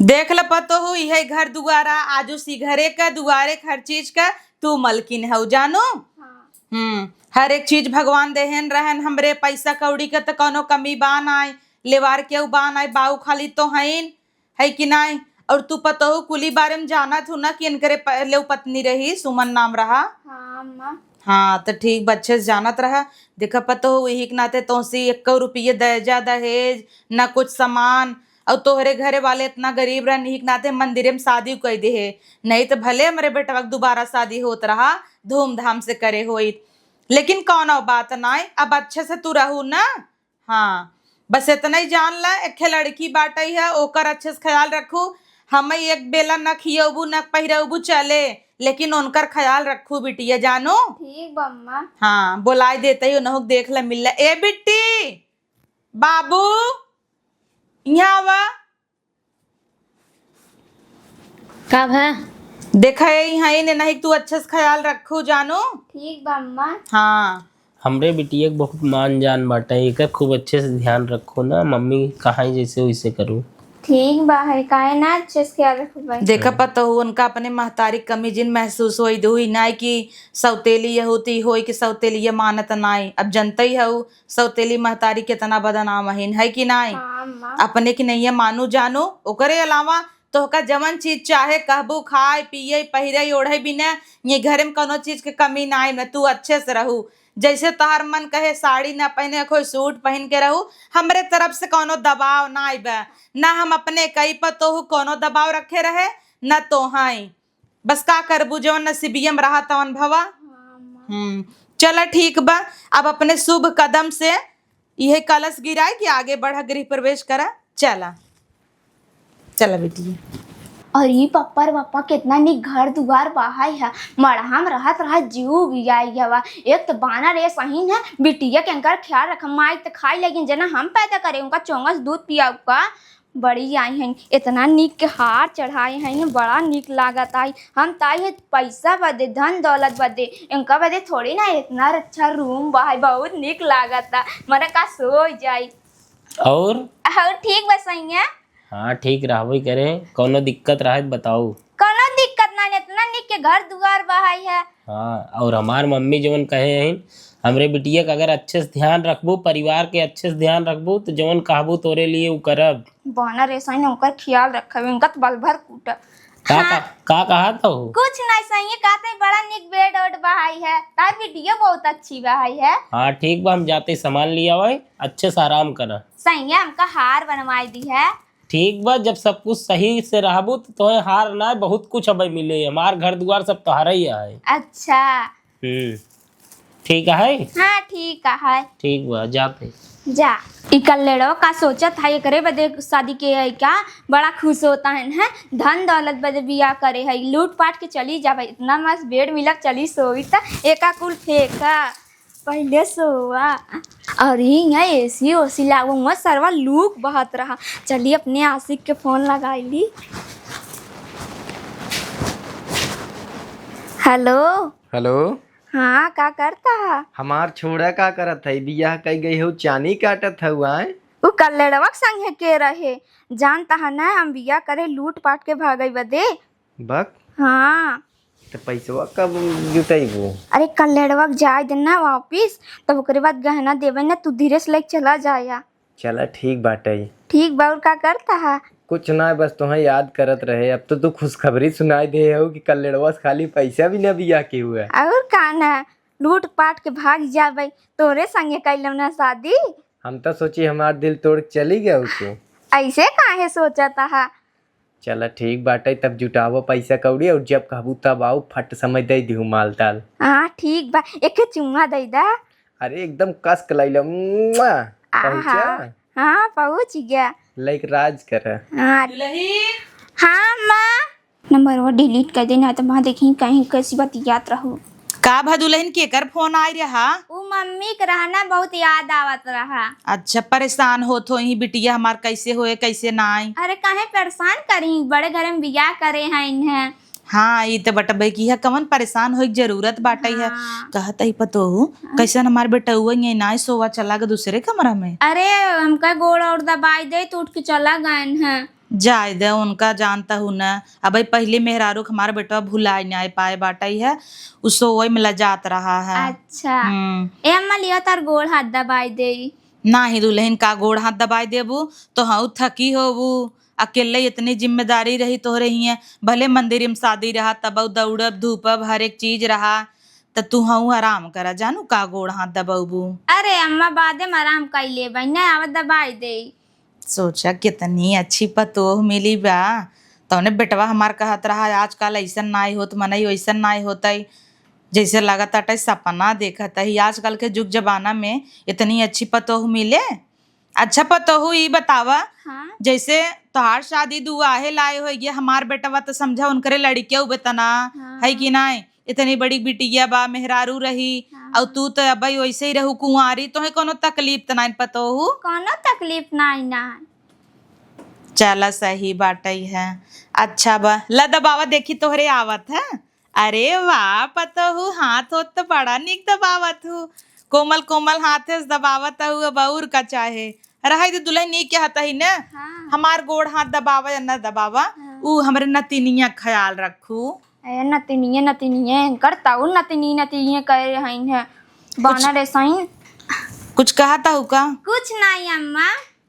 देख ल पतो हो यह घर दुआरा आजू सी घरे का दुआरे हर चीज का तू मलकिन है जानो। हर एक चीज भगवान देहन रहन हमरे पैसा कौड़ी का तो कोनो कमी बान आए लेवार के बान आए बाऊ खाली तो है कि नहीं। और तू पतो हो कुली बारे में जाना थू ना कि इनकरे पहले पत्नी रही सुमन नाम रहा। हाँ तो ठीक बच्चे से जानत रहा। देखा पतो हो यही के नाते तो सी 1 रुपये दहेजा दहेज न कुछ सामान और तोहरे घरे वाले इतना गरीब रह नहीं के नाते मंदिर में शादी कह दे है। नहीं तो भले हमारे बेटा दोबारा शादी होत रहा धूमधाम से करे होई लेकिन कौन बात ना अब अच्छे से तू रहू ना। हाँ बस इतना ही जान ला एक लड़की बाटई है ओकर अच्छे से ख्याल रखू। हम एक बेला न खियबू न पहिरबू चले लेकिन उनकर ख्याल रखू बिटिया जानो। ठीक बम्मा। हाँ बुलाई देते ही उन्होंने देख ला मिल ए बिट्टी बाबू यहाँ आवा कब है देखा यहाँ ही नहीं तू अच्छे से ख्याल रखू जानो। ठीक बम्मा। हाँ हमरे बिटिया के बहुत मान जान बाटे एकर खूब अच्छे से ध्यान रखो ना मम्मी कहाँ जैसे वैसे करूँ। ठीक बा है काहे ना अच्छे से ख्याल रखो भाई। देखा पता हो उनका अपने महतारी कमी जिन महसूस होई हुई ना कि सौतेली होती हो कि सौतेली मानत नाई। अब जनता ही है सौतेली महतारी कितना बदनाम है कि नाई। अपने की नहीं है मानू जानो ओकरे अलावा तो का जवन चीज चाहे कहबू खाए पिए पहिरे ओढ़े भी न ये घर में कोनो चीज के कमी ना मैं तू अच्छे से रहू। जैसे तहार मन कहे साड़ी ना पहने कोई सूट पहन के रहू हमरे तरफ से कोनो दबाव ना आइबे ना हम अपने कई पर तो कोनो दबाव रखे रहे न तो हाई बस का करबू जवन नसीबियम रहा तवन भवा। चला ठीक बा अब अपने शुभ कदम से यह कलश गिराए कि आगे बढ़ा गृह प्रवेश करा। चला बेटी। और ये पप्पर पप्पा कितना नी घर दुआर बाहाई है मड़हम रहत रहा जीव भी आई गवा। एक तो बानर ये सही है बिटिया के अंकर ख्याल रख माई तो खाई लेकिन जना हम पैदा करे उनका चौंगस दूध पिया का बड़ी आई हैं इतना निक के हार चढ़ाए हैं बड़ा निक लागत आई। हम ताई पैसा बदे धन दौलत बदे इनका बदे थोड़ी ना इतना अच्छा रूम बाहाई बहुत निक लागत मरा का सो जाई। और ठीक बस सही है। हाँ ठीक रहबे करे कोनो दिक्कत रहे बताओ। कोनो दिक्कत ना इतना निक के घर दुआर बहाई है। हाँ और हमार मम्मी जवन कहे हैं हमरे बिटिया का अगर अच्छे से ध्यान रखबू परिवार के अच्छे से ध्यान रखबू तो जवन कहबू तोरे लिए वो करब। बानर ऐसा ही उनका ख्याल रखा उनका तो बल भर कूटा। का कहा था वो? कुछ नहीं सही है कहते बड़ा निक बेड ओड बहाई है तार वीडियो बहुत अच्छी बहाई है। हाँ ठीक बा हम जाते सामान लिया भाई अच्छे से आराम करा। सही है हमका हार बनवाई दी है। ठीक बा जब सब कुछ सही से रहबू तो तुम्हें हार ना बहुत कुछ अब मिले हमार घर द्वार सब तोहरा ही है। अच्छा ठीक है। हाँ ठीक है। ठीक बा जाते जा इकल्लेड़ो का सोचा था ये करे बदे शादी के है क्या बड़ा खुश होता है धन दौलत बदे बिया करे है लूट पाट के चली जा भाई इतना मस्त बेड मिला चली सोई था एका कुल फेंका पहले सोआ और यहाँ एसी ओसी लागू हुआ सरवा लूक बहत रहा। चलिए अपने आशिक के फोन लगाई ली। Hello hello. हाँ का करता है हमार छोड़ा का करत है बियाह कई गई हो चानी काटत हुआ है वो कल्लेड़वा संग के रहे जानता है ना हम बिया करे लूट पाट के भागई बदे बक। हाँ तो पैसवा कब जुटेबो? अरे कल्लेड़वा जाए देना वापिस तब ओकरे बाद गहना देवे ना तू धीरे से लेके चला जाया। चला ठीक बाटे। ठीक बाउर का करता है कुछ ना बस तुम्हें याद करत रहे अब तो तू खुशखबरी सुनाई दे हो कि कल लड़वा से खाली पैसा भी ना बिया के हुआ और का ना लूट पाट के भाग जाबे तोरे संगे कैलम ना शादी। हम तो सोची हमार दिल तोड़ के चली गया उसको ऐसे काहे सोचा था। चला ठीक बाटे तब जुटावो पैसा कौड़ी और जब कहबू तब आओ फट समझ दे दिहू माल ताल। हाँ ठीक बा एक चुम्मा दे दा। अरे एकदम कस के लैला पहुंचा। हाँ पहुंच गया लाइक राज कर। हाँ माँ नंबर वो डिलीट कर देना तो वहाँ देखी कहीं कैसी बात याद रहू। का भदुलहन के कर फोन आई रहा वो मम्मी के रहना बहुत याद आवत रहा। अच्छा परेशान होत हो ही बिटिया हमार कैसे होए कैसे ना आई। अरे काहे परेशान करी बड़े घर में बियाह करे हैं इन्हें। हाँ ये तो बटबे की है कवन परेशान हो जरूरत बाटे है। कहत ही पतो कैसन हमार बेटा हुआ ये ना सोवा चला गया दूसरे कमरा में। अरे हमका गोड़ और दबाई दे तो उठ के चला गए हैं। जाय दे उनका जानता हूँ ना। अब भाई पहले मेहरारू के हमारा बेटा भुला नहीं पाए बाटा ही है, उसो वही में लजात रहा है। अच्छा ए अम्मा लिया तार गोड़ हाथ दबाई दे। ना ही दुल्हन का गोड़ हाथ दबाई देबू तो हाँ थकी होबू, अकेले इतनी जिम्मेदारी रही तोहरे ही है। भले मंदिर में शादी रहा तब दौड़ब धूपब हर एक चीज रहा, तो तू हाँ आराम करा जानू का गोड़ हाथ दबाबू। अरे अम्मा बादे में आराम कर ले भाई ना आवत दबाई दे। सोचा कितनी अच्छी पतोह मिली बा, तौने बेटवा हमार कहत रहा आजकल ऐसा नाई होत मनई वैसा नाई होता जैसे लगता है सपना देखता है। आजकल के जुग जमाना में इतनी अच्छी पतोह मिले। अच्छा पतोह ये बतावा, हाँ जैसे तोहार शादी दुआहे लाए हो ये हमार बेटवा तो समझा उनकरे लड़के बेतना है कि नहीं, इतनी बड़ी बिटिया बा मेहरारू रही और तू तो अब वैसे ही रहू कुंवारी, तो कोनो तकलीफ तो नहीं पतोहू। कोनो तकलीफ नहीं ना। चला सही बात ही है। अच्छा बा ला दबावा देखी तोहरे आवत है। अरे वाह पतोहू हाथ होत तो बड़ा निक दबावत हूँ, कोमल कोमल हाथे से दबावत हूँ बउर का चाहे रहा तो दुल्हन नी के हता ही न। हाँ। हमार गोड़ हाथ दबावा या न दबावा ऊ हमरे नतिनिया ख्याल रखू। ए नतिनिये नतिनिये करता हूँ नतिनी नतिनिये कह रही है बना रे सही। कुछ कहा था का? कुछ नहीं अम्मा,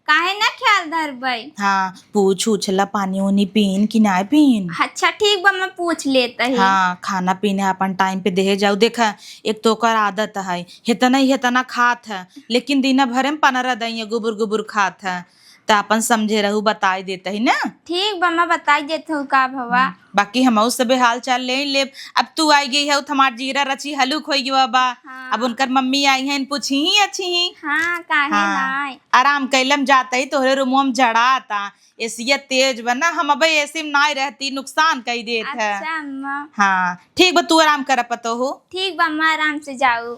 काहे ना ख्याल धर भाई। हाँ पूछ उछला पानी उनी पीन कि ना पीन। अच्छा ठीक बा मैं पूछ लेता है। हाँ खाना पीने अपन टाइम पे दे जाऊ। देखा एक तो ओकर आदत है हेतना ही हेतना खात है, लेकिन दिन भर में 15 दिन गुबुर गुबुर खात है, तो अपन समझे रहू बताई देता ही ना। ठीक बा मैं बताई देता हूँ का भवा। बाकी हम सब हाल चाल ले ले। अब तू आई गई है हमार जीरा रची हलुक हो गई बा। हाँ। अब उनकर मम्मी आई है पूछी ही अच्छी ही। हाँ काहे नहीं। आराम कैलम जाता ही तोहरे रूमो में जड़ाता एसिया तेज बना, हम अब ऐसे में ना रहती नुकसान कई देत है। अच्छा अम्मा हाँ ठीक बा तू आराम कर पतो हो। ठीक बा मैं आराम से जाऊ।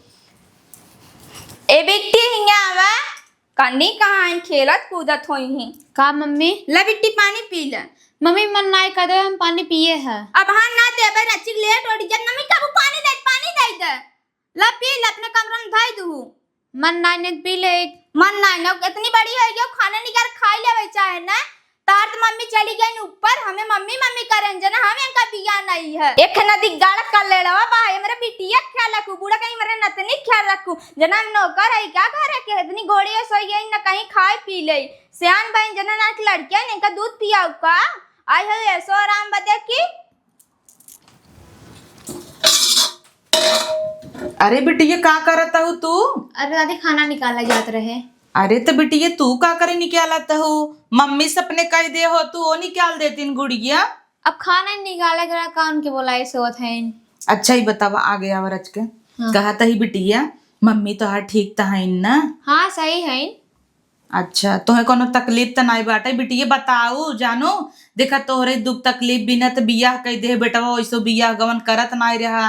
ए बिट्टी हिंगा आवा कन्नी कहाँ खेलत कूदत होई ही। का मम्मी? ला बिट्टी पानी पी ले। मम्मी मन नहीं कर दे हम पानी पिए हैं। अब हाँ ना देबे रचिक लेट हो जब मम्मी कबू पानी दे ला पी ले अपने कमरे में धाई दू। मन नहीं पी ले। मन नहीं ना इतनी बड़ी है यो खाना निकाल खाई ले चाहे ना। तार तो मम्मी चली गई ऊपर, हमें मम्मी मम्मी करें जना हमें इनका बिया नहीं है। एक नदी गाड़ कर ले रहा बा मेरे बिटिया ख्याल रखू, बूढ़ा कहीं मेरे नतनी ख्याल रखू जना नौकर है क्या घर है के इतनी गोड़ी है सोई गई ना कहीं खाए पी ले। सियान बहन जना ना लड़कियां ने का दूध पियाऊ का आई है ऐसो आराम बदे की। अरे बेटी ये का करता हूँ तू? अरे दादी खाना निकाला जात रहे। अरे तो बेटी ये तू का करे निकालता हो? मम्मी सपने कह दे हो तू वो निकाल देती गुड़िया। अब खाना निकाले करा कौन के बोला सोत है। अच्छा ही बतावा आ गया वरज के। कहा था ही बिटिया मम्मी तो हार ठीक था ना? हाँ सही है। अच्छा तोहे कोनो तकलीफ तो नहीं बाटे बिटिया बताऊ जानो। देखा तोहरे दुख तकलीफ बिना तो बियाह कह दे बेटवा वैसो बियाह गवन करत नहीं रहा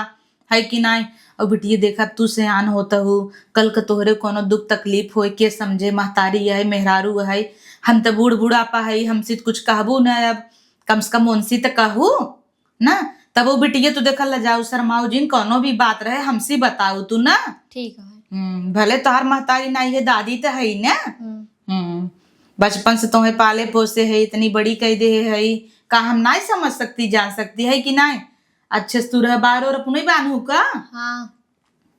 है कि नहीं। और बिटिया देखा तू सयान होता हो, कल के तोहरे कोनो दुख तकलीफ हो के समझे महतारी है मेहरारू है, हम तो बूढ़ बुढ़ापा है हमसे कुछ कहबू न, अब कम से कम उनसी तो कहू ना। तब वो बिटिया तू देखा लजाऊ शर्माऊ जिन कोनो भी बात रहे हमसे बताऊ तू ना। ठीक है। भले तोहार महतारी नहीं है दादी तो है ना। बचपन से तुम्हें पाले पोसे है इतनी बड़ी कह दे है का हम नहीं समझ सकती जान सकती है कि नहीं। अच्छे से तू रह बार और अपने बानू का। हाँ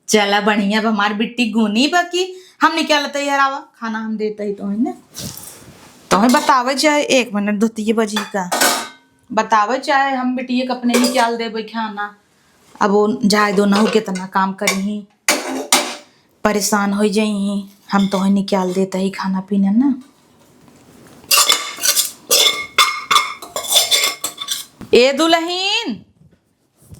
चला बढ़िया हमारी बिट्टी गुनी बाकी हम निकालते है रावा खाना हम देते ही तो है ना। तुम्हें बतावे चाहे 1 मिनट 2 बजे का बतावे चाहे हम बिटिया के अपने निकाल देवे खाना। अब वो जाए दो ना हो कितना काम करी परेशान हो जाई हम तो निकाल देते ही खाना पीना ना। ए दुल्हन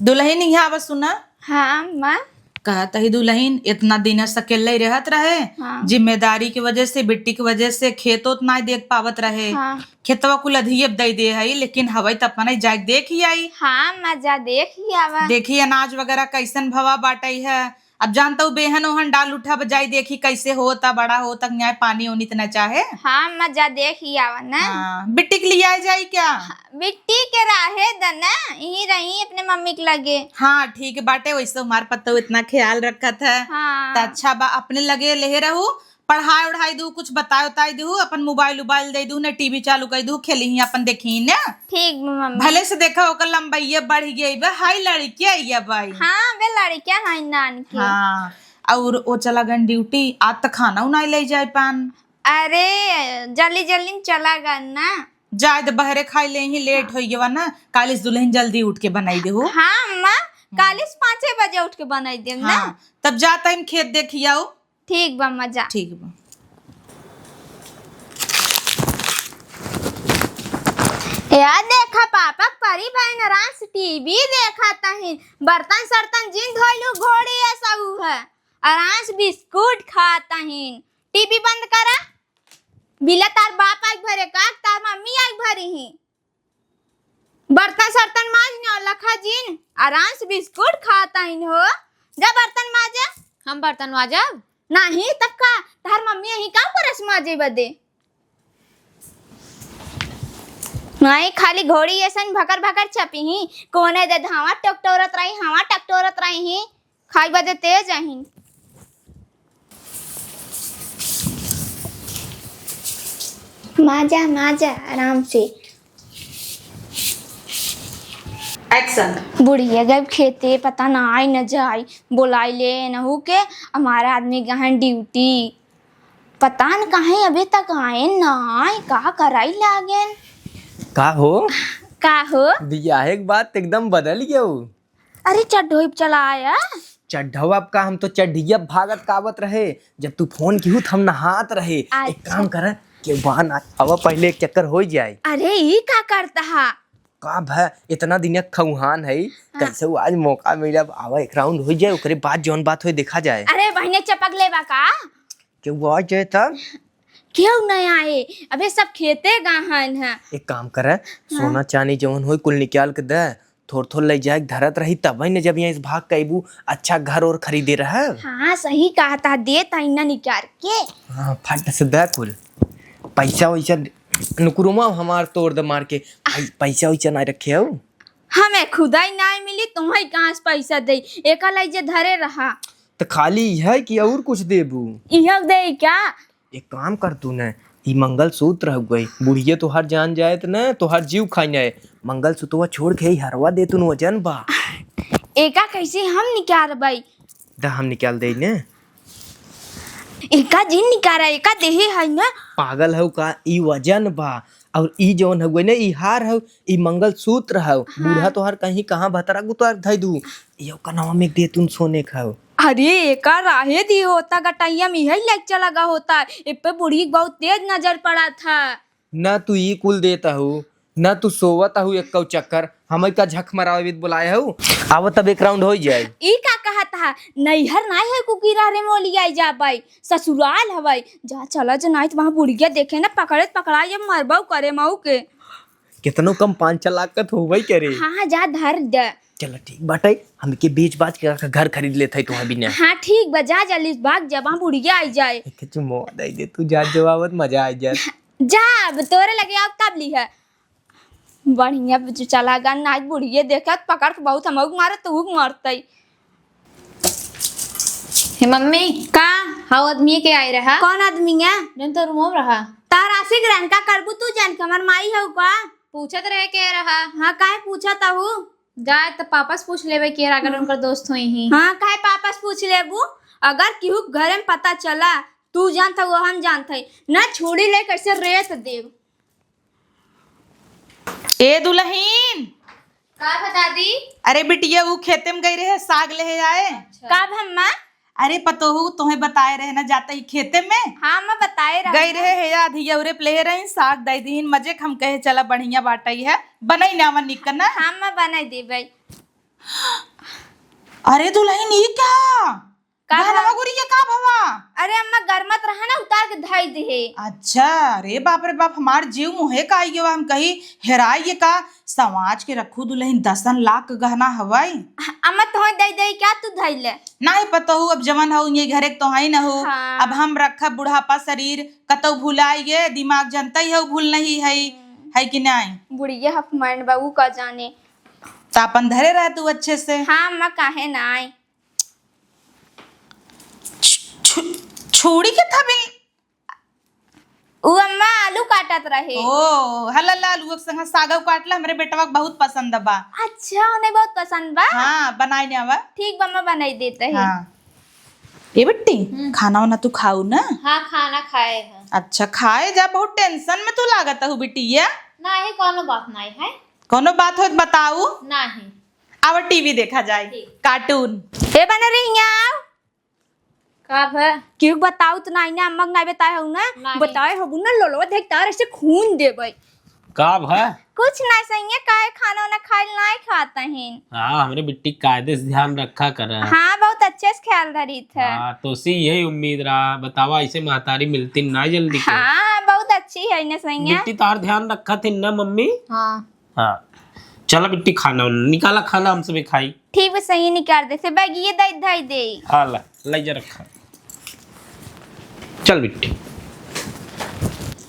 दुल्हन यहाँ बस सुना। हाँ माँ कहता ही दुल्हन इतना दिन से अकेले रहत रहे। हाँ। जिम्मेदारी की वजह से बिट्टी की वजह से खेतों नहीं देख पावत रहे। हाँ। खेतवा कुल अधियब दे है लेकिन हवाई तो अपना जाके देख ही आई। हाँ मजा देख ही आवा। देखी अनाज वगैरह कैसन भवा बाटई है। अब जानता हूँ बेहन ओहन डाल उठा बजाई देखी कैसे होता बड़ा होता न्याय पानी ओनी इतना चाहे। हाँ मजा देख ही आवा ना। हाँ, बिट्टी के लिए आए जाई क्या? बिट्टी के राहे दना यही रही अपने मम्मी के लगे। हाँ ठीक बाटे वैसे हमारे पत्ता इतना ख्याल रखा था। हाँ। तो अच्छा बा अपने लगे ले रहू पढ़ाई उढ़ाई दू, कुछ बताए उताई दू, अपन मोबाइल उबाइल दे दू न, टीवी चालू कर दू, खेली ही अपन देखी न। ठीक बा मम्मी। भले से देखा ओकर लंबाई बढ़ गई बा, हाई लड़की आई भाई। हाँ वे लड़कियां हैं नान की। हाँ और वो चला गन ड्यूटी, आज तक खाना उना ले जाए पान। अरे जल्दी जल्दी चला गया ना। जाए तो बहरे खाई ले ही, लेट हो गया ना, कालिस दुल्हन जल्दी उठ के बनाई दे। हाँ अम्मा, कालिस 5 बजे उठ के बनाई दे ना। हाँ तब जाता हम खेत देखी आओ। ठीक बा मजा। ठीक बा। यार देखा पापा परी बहन आराम से टीवी देखा तहिन, बर्तन सर्तन जिन धोइलू घोड़ी ऐसा है, आराम से बिस्कुट खाता हिन। टीवी बंद करा, बिला तार बाप आग भरे का तार मम्मी आग भरी ही। बर्तन सर्तन माज न लखा जिन, आराम से बिस्कुट खाता हिन हो। जा बर्तन माजा। हम बर्तन माजब? नहीं तब का तार मम्मी यही काम करस माजे बदे। नहीं खाली घोड़ी ऐसन भकर भकर छपी ही, कोने दे धावा टकटोरत रही, हवा टकटोरत रही ही, खाई बदे तेज आही। माजा माजा आराम से। एक्शन। बुढ़िया गए खेते, पता ना आई न जाई, बुलाई ले नहू के हमारा आदमी गहन ड्यूटी, पता न कहीं अभी तक आए ना आए, का कराई लागेन। का हो का हो? बियाहे के बाद एकदम बदल गया। अरे चड्ढोई चलाया। चढ़वा का हम तो चढ़िया भागत कावत रहे, जब तू फोन की हूँ हम नहात रहे। एक काम कर के बहन अब पहले एक चक्कर हो जाए। अरे ये का करता है? का भै इतना दिन खौहान है, कैसे वो आज मौका मिला, आवा एक राउंड हो जाए, ओकरे बाद जौन बात हो देखा जाए। अरे बहने चपक लेबा का? क्यों आ जाए तब? क्यों नहीं आए? अबे सब खेते गहन है। एक काम करे, सोना चांदी जौन हो कुल निकाल के दे, थोड़ थोड़ ले जाए, धरत रही तब न जब यहाँ इस भाग कैबू अच्छा घर और खरीदे रहा। हाँ सही कहा था, दे ताइना निकाल के। हाँ फट से दे कुल पैसा वैसा नुकुरुमा हमार तोड़ दे मार के। पैसा वैसा नहीं रखे हो? हमें खुदा ही नहीं मिली, तुम्हें कहाँ से पैसा दे? एक जे धरे रहा तो खाली है कि और कुछ देबू? यह दे क्या? एक काम कर तू न, ई मंगल सूत्र हो गई, बुढ़िया तो हर जान जाए तो न तो हर जीव खाई जाए, मंगल सूत्र छोड़ के हरवा दे तू वजन बा। एका कैसे हम निकाल भाई? दा हम निकाल दे न। एका जिन निकारा, एका देहे है ना। पागल हो का, ई वजन बा और ई जौन हो ना ई हार हो, ई मंगल सूत्र हो। बूढ़ा तो हर कहीं कहाँ भतरा गुतार धई दू, यो का नाम में दे तू सोने खाओ। अरे एका राहे दी होता गटाइया में यही लेक्चर लगा होता, इ पे बूढ़ी बहुत तेज नजर पड़ा था। ना तू ई कुल देता हूँ, ना तू सोवत हूँ एक कौ चक्कर, हमें का झक मरावे बुलाए हो। आवत तब एक राउंड हो जाए। ई का कहा था? नैहर नहीं है कुकीरा रे मोलिया जा भाई, ससुराल हवाई जा चला जो नहीं तो वहाँ बुढ़िया देखे ना पकड़े पकड़ा ये मरबाऊ करे माऊ के। कितनों कम 5 लाख हो भाई करे। हाँ जा धर दे। चलो ठीक बाटे, हम के बेच बाच के घर खरीद लेते है तुम्हारा बिना। हाँ ठीक बजा जल्दी भाग जब वहाँ बुढ़िया आई जाए। एक चुम्मा दे दे तू, जा जवाबत मजा आ जाए। जा अब तोरे लगे अब कब ली है बढ़िया चला गन नाच बुढ़िए देखा पकड़ के बहुत हम मारे तू मारते। हे मम्मी का हाउ आदमी के आए रहा? कौन आदमी है? जन तो रूम रहा तारा से ग्रहण का करबू तू जान के हमार माई है का? पूछत रहे के रहा। हाँ काहे पूछा ताहू? जाए तो पापा से पूछ लेबे के अगर उनकर दोस्त होई ही। हाँ काहे पापा से पूछ लेबू? अगर केहू घर में पता चला तू जानता वो हम जानते ना, छोड़ी ले कैसे रेत देव। ए दुल्हीन का बता दी? अरे बिटिया वो खेते में गई रहे साग ले आए। कब हम? अरे पतोहू तुम्हें बताए रहे ना जाते ही खेते में। हाँ मैं बताए रहा गई रहे है आधिया उरे प्ले रही साग दे दीन मजे हम कहे चला बढ़िया बाटाई है बनई नावन निकन ना। हाँ मैं बना दे भाई। अरे दुल्हन ये क्या का भवा गुरिया का भवा? अरे अम्मा गरमत रहा ना उतार के धाई दे। अच्छा अरे बाप रे बाप हमार जीव मुहे का आई हम कही हेराई ये का समाज के रखू दुल्हन 10 लाख गहना हवाई। अम्मा तुम्हें दे दे क्या तू धाई ले? नहीं पता हो अब जवन हो ये घरे तो है न हो। हाँ। अब हम रखा बुढ़ापा शरीर कतौ भुलाइए दिमाग जनता ही हो भूल नहीं है कि नहीं? बुढ़िया हफ मारन बाबू का जाने तो अपन धरे रह तू अच्छे से। हाँ अम्मा काहे ना आए। छोड़ी के था बिल उ अम्मा आलू काटत रहे। ओ हल्ला आलू के संग साग काटला हमरे बेटवा के बहुत पसंद बा। अच्छा उन्हें बहुत पसंद बा। हाँ बनाई ने आवा। ठीक बा मैं बनाई देते है। हाँ ये बेटी खाना वाना तू खाऊ ना। हाँ खाना खाए हैं। अच्छा खाए जा, बहुत टेंशन में तू लागत हूँ बिटिया। नहीं कोनो बात नहीं है। कोनो बात हो तो बताऊ। नहीं आवा टीवी देखा जाए कार्टून। ए बना रही आओ कब है? क्यों बताओ तो नहीं ना अम्मा नहीं बताए हो ना। नहीं। बताए हो ना लोलो देख तार ऐसे खून देबे। का है? कुछ नहीं सही है काहे खाना ना खाए नहीं खाता है। हाँ हमरे बिट्टी कायदे से ध्यान रखा कर। हाँ बहुत अच्छे से ख्याल धरी था। हाँ तो सी यही उम्मीद रहा। बतावा ऐसे महतारी मिलती ना जल्दी के। हाँ बहुत अच्छी है ना सही है। बिट्टी तार ध्यान रखा थी ना मम्मी। हाँ हाँ चला बिट्टी खाना निकाला, खाना हमसे भी खाई। ठीक है सही निकाल दे से बैग ये दे दे दे। हाँ ला ले जा रखा। चल बिट्टी।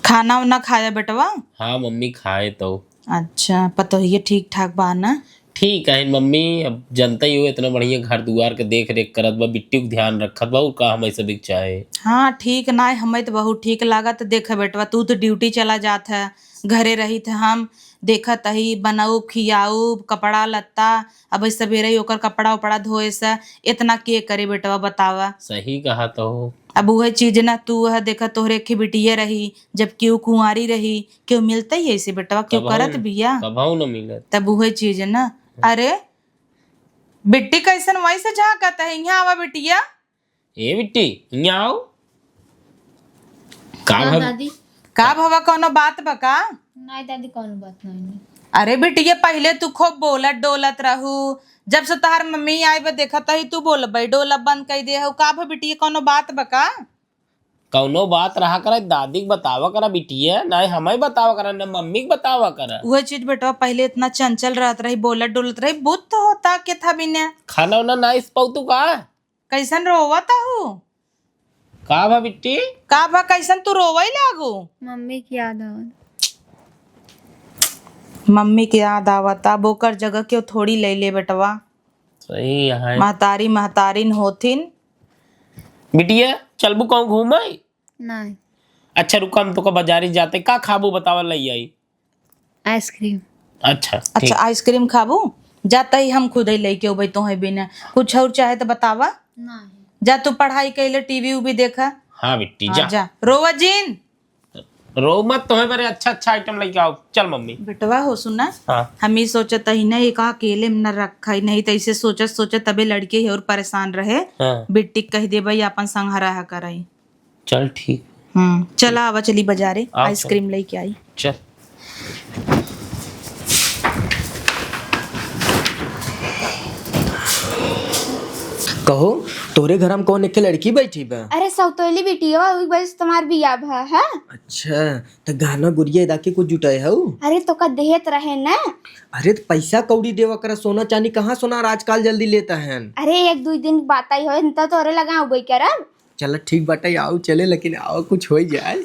खाना वाना खाया बेटवा? हाँ मम्मी खाए तो। अच्छा पता ही ठीक ठाक बा ना? ठीक है मम्मी, अब जनता ही हो इतना बढ़िया घर दुआर के देख रेख करत बा, बिट्टी को ध्यान रखत बा, और का हमें सब चाहे। हाँ ठीक ना है, हमें तो बहुत ठीक लागत। देख बेटवा तू तो ड्यूटी चला जात है, घरे रही थे हम देखत ही बनाऊ खियाऊ कपड़ा लत्ता। अब सवेरे ही ओकर कपड़ा उपड़ा धोए से इतना के करे बेटवा बतावा। सही कहा तो। अब वह चीज ना तू है देखा तोहरे की बिटिया रही, जब क्यों कुंवारी रही क्यों मिलता ही ऐसे बेटवा क्यों करत बिया कभाऊ न मिलत। तब वह चीज ना। अरे बिट्टी कैसन वैसे झाकत है, यहाँ आवा बिटिया। ए बिट्टी यहाँ आओ। का हाँ भव? दादी। का भवा कोनो बात बका? नहीं दादी कोनो बात नहीं। अरे बिटिया पहले तू खूब बोलत डोलत रहू, जब से तहार मम्मी आई बा देखत ही तू बोल बई डोलब बंद कर दे हो। का भा बिटिया कोनो बात बका? कौनो बात रहा करा दादी के बतावा करा बिटिया, ना हमें बतावा करा ना मम्मी के बतावा करा। वह चीज बेटवा पहले इतना चंचल रहत रही बोलत डोलत रही बुद्ध होता के था बिना। खाना वाना ना इस पाऊ तू का? कैसन रोवत हूँ? का भा बिट्टी? का भा कैसन तू रोवई लागू? मम्मी की याद आ। मम्मी के याद आवता, बोकर जगह क्यों थोड़ी ले ले बेटवा। सही है महतारी महतारिन होथिन। बिटिया चलबू कहूँ घूमे? नहीं अच्छा रुका हम तो का बाजारी जाते, का खाबू बतावा लई आई। आइसक्रीम। अच्छा अच्छा ठीक। आइसक्रीम खाबू? जाता ही हम खुद ही लेके अबै तो है बिना। कुछ और चाहे तो बतावा। नहीं जा तू पढ़ाई कैले टीवी उवी देखा। हाँ बिट्टी हाँ, जा। जा रोवा जीन। रो मत, तुम्हें बड़े अच्छा अच्छा आइटम लेके आओ। चल मम्मी। बेटवा हो सुना, हाँ हम ही सोचत ही ना एक अकेले में न रखा ही नहीं तो ऐसे सोचत सोचत तबे लड़के ही और परेशान रहे। हाँ बिट्टी कह दे भाई अपन संग रहा कराई। चल ठीक। चला आवा चली बाजारे आओ, आइसक्रीम लेके आई। चल। कहो तोरे घर में कौन एक लड़की बैठी बा? अरे सौतोली बिटिया वही बस तुम्हार बिया भा है। अच्छा तो गाना गुड़िया एदा के कुछ जुटाए हऊ? अरे तो का देहत रहे ना। अरे तो पैसा कौड़ी देवा करा, सोना चांदी कहाँ सोना आजकल जल्दी लेता है। अरे एक दो दिन बात आई हो तो तोरे लगा उबई करब। चल ठीक बाटे आओ चले, लेकिन आओ कुछ हो जाए।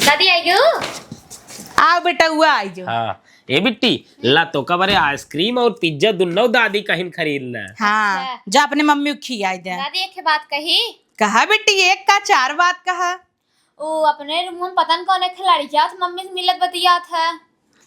दादी आई गयो। आओ बेटा हुआ आई जो। हाँ ए बिट्टी ला तो का बरे आइसक्रीम और पिज्जा दोनों दादी कहीं खरीद ला। हाँ जा अपने मम्मी को खियाई दे। दादी एक बात कही। कहा बेटी एक का चार बात कहा। ओ अपने रूम में पता न कौन एक लड़किया था मम्मी से मिलत बतिया था।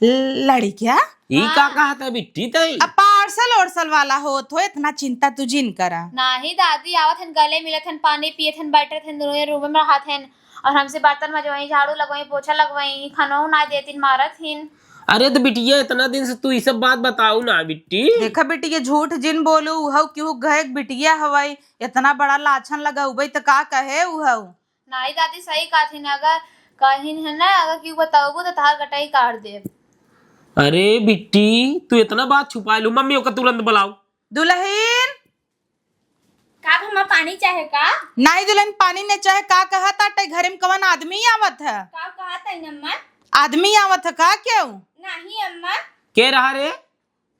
लड़ी क्या? ई का कहा था बिट्टी तई? अब पार्सल ओर्सल वाला हो तो इतना चिंता तू जिन करा। नहीं दादी आवत हन गले मिलत हन पानी पियत हन बैठे हन दोनों रूम में रहत हन और हमसे बर्तन मजवाई झाड़ू लगवाई पोछा लगवाई खाना ना देतिन मारत हिन। अरे तो बिटिया इतना दिन से तू ये सब बात बताऊ ना बिट्टी। देखा बेटी ये झूठ जिन बोलू उहव क्यों गए बिटिया हवाई इतना बड़ा लाछन लगा उबई तो का कहे उहव। नहीं दादी सही कहथिन अगर कहिन है ना अगर क्यों बताओ तो तार कटाई काट देब। अरे बिट्टी तू इतना बात छुपा लू, मम्मी को तुरंत बुलाओ। दुल्हन का हम पानी चाहे का? नहीं दुल्हन पानी ने चाहे का कहा था घर में कवन आदमी आवत है? का कहा था अम्मा? आदमी आवत है का क्यों? नहीं अम्मा के रहा रे?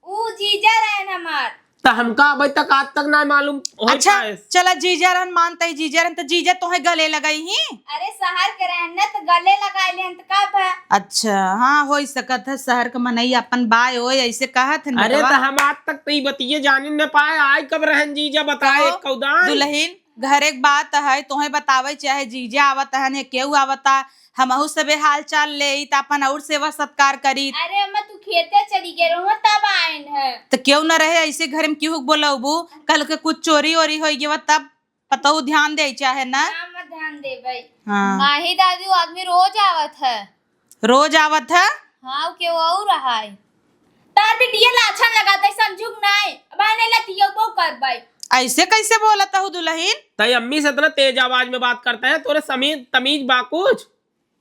ऊ जीजा रहे हमार। तो हमका अभी तक आज तक ना मालूम हो अच्छा पाए। चला जीजा रहन मानते ही जीजा रहन तो जीजा तोहे गले लगाई ही। अरे शहर के रहन न तो गले लगा लेन तो कब है। अच्छा हाँ हो सकत है शहर का मनई अपन बाय हो ऐसे कहत है अरे तो हम आज तक तो ही बतिये जान न पाए, आज कब रहन जीजा बताए कौदान। दुल्हन घर एक बात है तोहे बतावे चाहे जीजा आवत है ने केहू आवता हमहू सबे हाल चाल ले त अपन और सेवा सत्कार करी। अरे अम्मा तू खेते चली गए रहो तब आयन है। तो क्यों न रहे ऐसे घर में क्यों बोलबू कल के कुछ चोरी वोरी हो गया तब पता ध्यान दे चाहे ना। मत ध्यान दे भाई। हाँ नहीं दादी वो आदमी रोज आवत है। रोज आवत है। हाँ वो क्यों और रहा है। तार बिटिया लाछन लगाते समझुक नहीं भाई नहीं लतियो वो कर भाई। ऐसे कैसे बोलता हूँ दुल्हन। तई अम्मी से इतना तेज आवाज में बात करते हैं, तोरे समीज तमीज बाकुछ।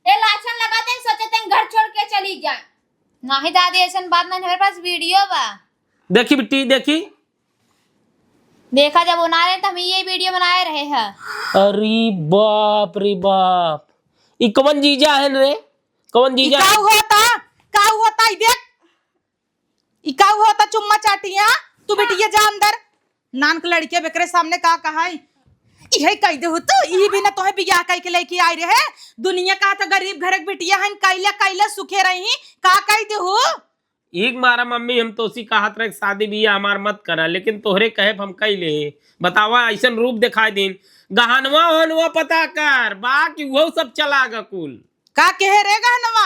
ये लाछन लगाते सोचते हैं घर छोड़ के चली जाए। नहीं दादी ऐसा बात नहीं, हमारे पास वीडियो बा। देखी बिट्टी देखी, देखा जब बना रहे तो हम ये वीडियो बनाए रहे हैं। अरे बाप रे बाप, ई कौन जीजा है रे, कौन जीजा। का होता ई देख ई का होता चुम्मा चाटिया तू बिटिया जा अंदर नान के लड़के बेकरे सामने का कहा यही कह दे तो ई भी ना तोहे बियाह कह के लेके आई रहे दुनिया का तो गरीब घर के बिटिया हन कैला कैला सुखे रही का कह दे हो। एक मारा मम्मी हम तो उसी कहत रहे शादी बियाह हमार मत करा, लेकिन तोहरे कहे हम कई ले बतावा ऐसा रूप दिखाई दिन गहनवा वहनवा पता कर बाकी वो सब चला गा कुल का कहे रे गहनवा।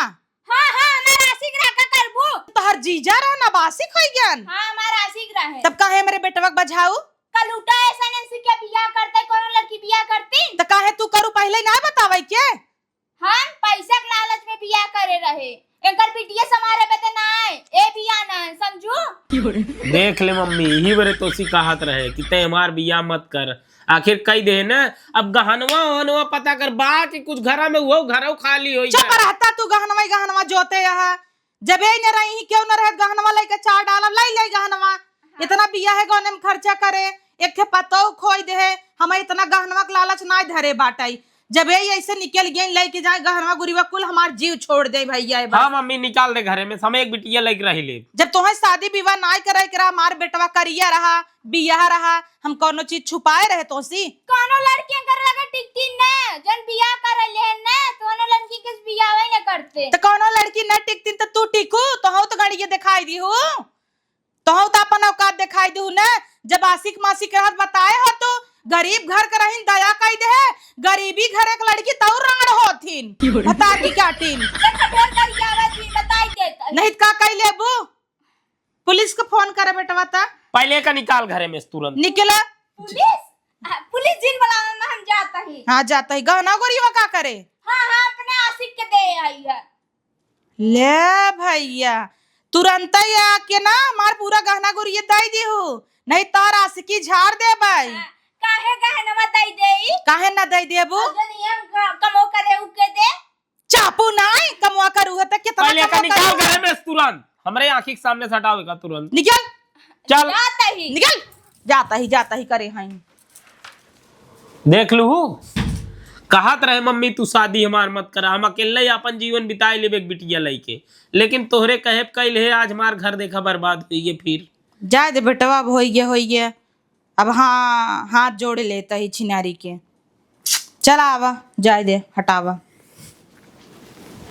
हाँ हाँ हमारा आशिक रहा का करबू। तो हर जीजा रहा ना बासिक हो गया हाँ हमारा आशिक रहा है। तब काहे मेरे बेटवा के बजाऊ कल उठा ऐसा नहीं क्या बियाह करते कोनो लड़की बियाह करती तो काहे तू करू पहले ना बतावे के। हम पैसा के लालच में बियाह करे रहे एकर बिटिया समारे पे ते ना ए बियाह ना समझू। देख ले मम्मी यही बरे तो उसी कहत रहे कि ते हमार बियाह मत कर, आखिर कई दे ना अब गहनवा वहनवा पता कर बाकी कुछ घरा में वो घरों खाली हो चुप रहता तू गहनवा जोते यहाँ जब न रही क्यों न रहे गहनवा लेके चार डाला लाई गहनवा इतना बिया है गहने में खर्चा करे एक के पतो खोई दे हमें इतना गहनवा के लालच ना धरे बाटाई जब ऐसे निकल गए लेके जाए गहनवा गुरीवा कुल हमार जीव छोड़ दे भैया। हाँ मम्मी निकाल दे घरे में समय एक बिटिया लग रही ले जब तुम्हें शादी विवाह ना करे करा हमार बेटवा करिया रहा बियाह रहा हम कोनो चीज छुपाए रहे तो सी कोनो लड़की कर लगा टिकटिन ना जन बियाह कर ले ना कोनो लड़की के बियाह ही ना करते तो कोनो लड़की न टिकती तो तू टिकू तो हो तो गड़िए दिखाई दी हो तो हो तो अपन औकात दिखाई दी ना जब आशिक मासिक रहत बताए हो तो गरीब घर का रहीन दया कई दे गरीबी घर एक लड़की तो राण होथिन बता की क्या टीन बताई देता नहीं का कई लेबू पुलिस को फोन करे बेटवा ता पहले का निकाल घरे में तुरंत निकला पुलिस जिन बुलावे में हम जाता ही। हाँ जाता ही गहना गोरिया का करे। हाँ हाँ अपने आशिक के दे आई है। ले भैया तुरंत ही आके ना मार पूरा गहना गुरिया दे दी हो नहीं तार आशिकी झाड़ दे भाई। काहे गहनवा दई देई काहे ना दे देबू कमो करे उके दे चापू नहीं कमवा करू है तो कितना पहले का कमवा निकाल करू? घरे में तुरंत हमरे आंखी के सामने से हटावेगा तुरंत निकल चल जाता ही निकल जाता ही करे हैं। देख लू कहत रहे मम्मी तू शादी हमार मत करा, हम अकेले ही अपन जीवन बिताए लेबे बिटिया लइके, लेकिन तोहरे कहे कइल है आज हमार घर देखा बर्बाद हुई है। फिर जाए दे बेटवा अब हो गया अब हाँ हाथ जोड़ लेता ही छिनारी के चला आवा जाए दे हटावा।